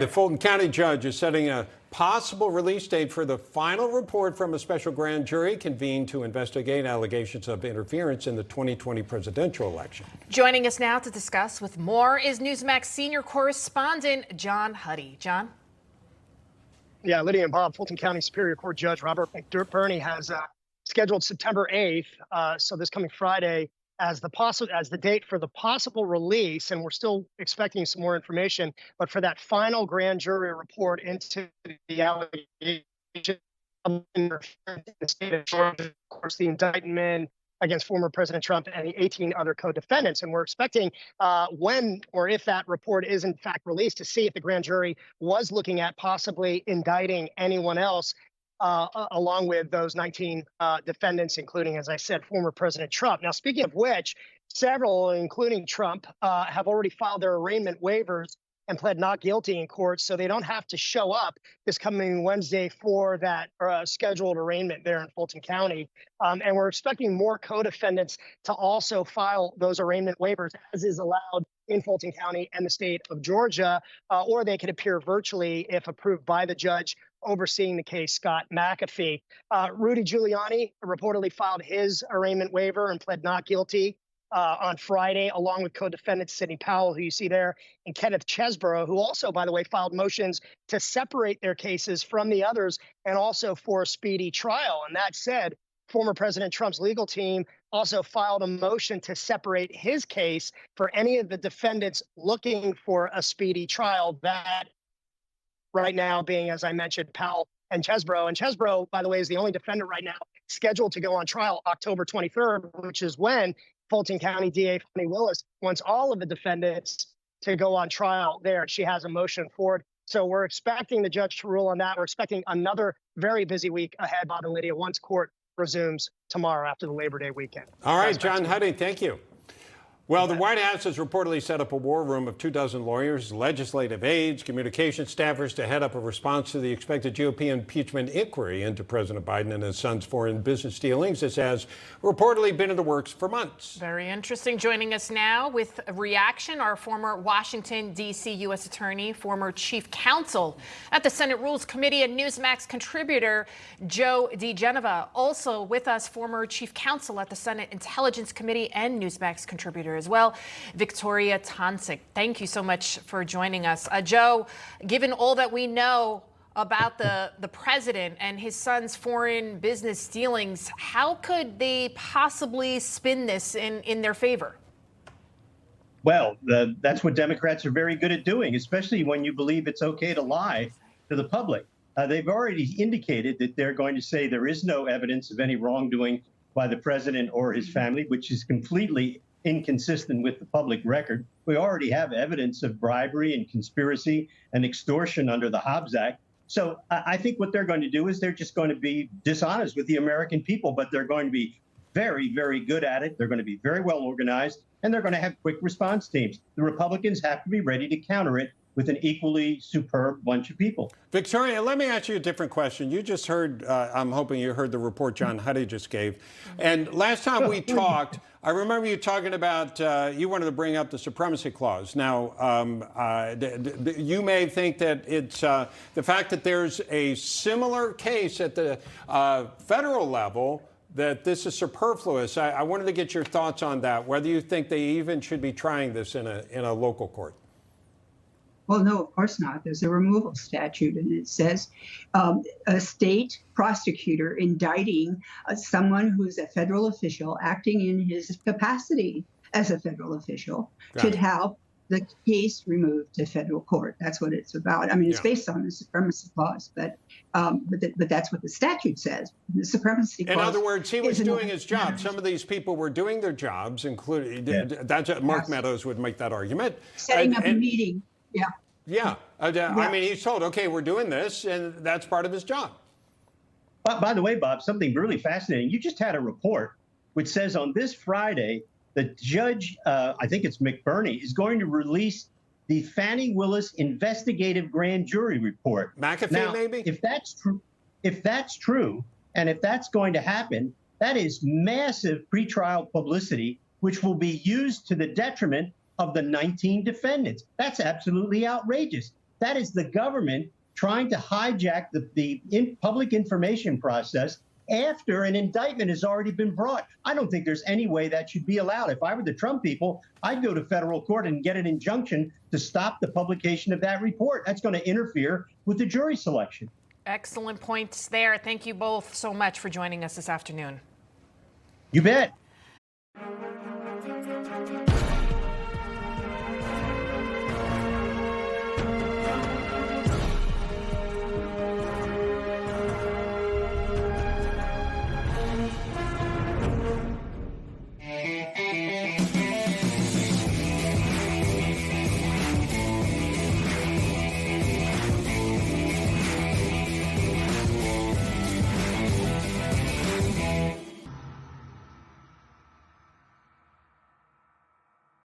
The Fulton County judge is setting a possible release date for the final report from a special grand jury convened to investigate allegations of interference in the 2020 presidential election. Joining us now to discuss with more is Newsmax senior correspondent John Huddy. John? Yeah, Lydia and Bob, Fulton County Superior Court Judge Robert McBurney has scheduled September 8th, so this coming Friday, as the date for the possible release, and we're still expecting some more information, but for that final grand jury report into the allegation of interference in the state of Georgia, of course, the indictment against former President Trump and the 18 other co-defendants. And we're expecting when or if that report is in fact released to see if the grand jury was looking at possibly indicting anyone else along with those 19 defendants, including, as I said, former President Trump. Now, speaking of which, several, including Trump, have already filed their arraignment waivers and pled not guilty in court, so they don't have to show up this coming Wednesday for that scheduled arraignment there in Fulton County. And we're expecting more co-defendants to also file those arraignment waivers, as is allowed in Fulton County and the state of Georgia, or they could appear virtually if approved by the judge overseeing the case, Scott McAfee. Rudy Giuliani reportedly filed his arraignment waiver and pled not guilty on Friday, along with co-defendants Sidney Powell, who you see there, and Kenneth Chesborough, who also, by the way, filed motions to separate their cases from the others and also for a speedy trial. And that said, former President Trump's legal team also filed a motion to separate his case for any of the defendants looking for a speedy trial. That right now being, as I mentioned, Powell and Chesborough. And Chesborough, by the way, is the only defendant right now scheduled to go on trial October 23rd, which is when Fulton County DA Fannie Willis wants all of the defendants to go on trial there. She has a motion forward. So we're expecting the judge to rule on that. We're expecting another very busy week ahead, Bob and Lydia, once court resumes tomorrow after the Labor Day weekend. All right, John Huddy, thank you. Well, the White House has reportedly set up a war room of 24 lawyers, legislative aides, communication staffers to head up a response to the expected GOP impeachment inquiry into President Biden and his son's foreign business dealings. This has reportedly been in the works for months. Very interesting. Joining us now with a reaction, our former Washington, D.C. U.S. Attorney, former Chief Counsel at the Senate Rules Committee and Newsmax contributor, Joe diGenova. Also with us, former Chief Counsel at the Senate Intelligence Committee and Newsmax contributor as well, Victoria Toensing. Thank you so much for joining us. Joe, given all that we know about the president and his son's foreign business dealings, how could they possibly spin this in their favor? Well, that's what Democrats are very good at doing, especially when you believe it's okay to lie to the public. They've already indicated that they're going to say there is no evidence of any wrongdoing by the president or his family, which is completely inconsistent with the public record. We already have evidence of bribery and conspiracy and extortion under the Hobbs Act. So I think what they're going to do is they're just going to be dishonest with the American people, but they're going to be very, very good at it. They're going to be very well organized, and they're going to have quick response teams. The Republicans have to be ready to counter it with an equally superb bunch of people. Victoria, let me ask you a different question. You just heard, I'm hoping you heard the report John Huddy just gave. And last time we talked, I remember you talking about, you wanted to bring up the supremacy clause. Now, you may think that it's the fact that there's a similar case at the federal level, that this is superfluous. I wanted to get your thoughts on that, whether you think they even should be trying this in a local court. Well, no, of course not. There's a removal statute, and it says a state prosecutor indicting someone who's a federal official acting in his capacity as a federal official should have the case removed to federal court. That's what it's about. I mean, it's based on the supremacy clause, but that's what the statute says. The supremacy clause. In other words, he was doing his job. Some of these people were doing their jobs, including Mark Meadows would make that argument. Setting up a meeting. Yeah. Yeah. I mean, he's told, okay, we're doing this, and that's part of his job. But by the way, Bob, something really fascinating. You just had a report which says on this Friday, the judge, I think it's McBurney, is going to release the Fannie Willis investigative grand jury report. McAfee, now, maybe? If that's true, and if that's going to happen, that is massive pretrial publicity, which will be used to the detriment of the 19 defendants. That's absolutely outrageous. That is the government trying to hijack the public information process after an indictment has already been brought. I don't think there's any way that should be allowed. If I were the Trump people, I'd go to federal court and get an injunction to stop the publication of that report. That's going to interfere with the jury selection. Excellent points there. Thank you both so much for joining us this afternoon. You bet.